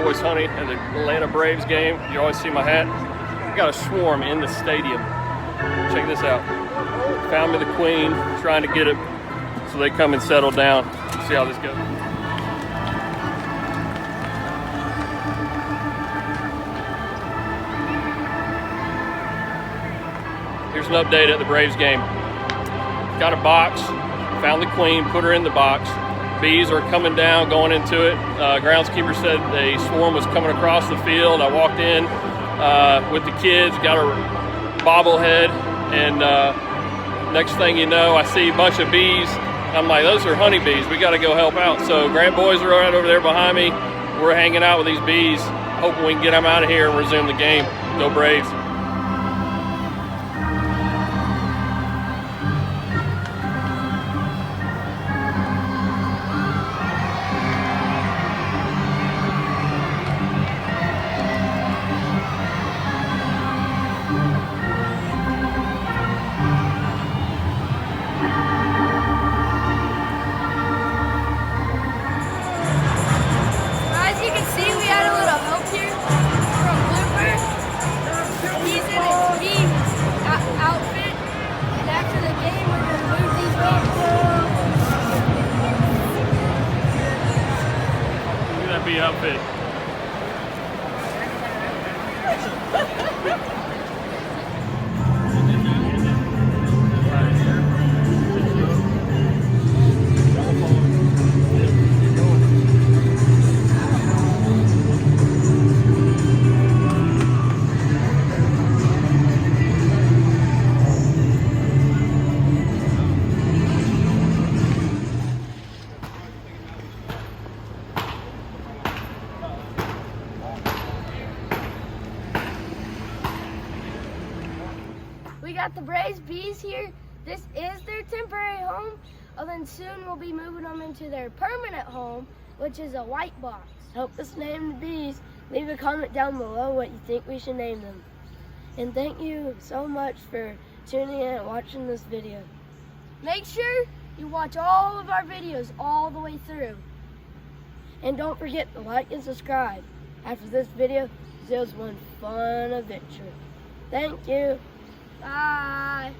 boys hunting at the Atlanta Braves game. You always see my hat. We got a swarm in the stadium. Check this out. Found me the queen, trying to get it so they come and settle down. See how this goes. Here's an update at the Braves game. Got a box, found the queen, put her in the box. Bees are coming down, going into it. Groundskeeper said a swarm was coming across the field. I walked in with the kids, got a bobblehead, and next thing you know, I see a bunch of bees. I'm like, those are honeybees. We got to go help out. So Grant boys are right over there behind me. We're hanging out with these bees, hoping we can get them out of here and resume the game. Go Braves. Outfit. We got the Braves bees here. This is their temporary home. Then soon we'll be moving them into their permanent home, which is a white box. Help us name the bees. Leave a comment down below what you think we should name them. And thank you so much for tuning in and watching this video. Make sure you watch all of our videos all the way through. And don't forget to like and subscribe. After this video, there's one fun adventure. Thank you. Bye.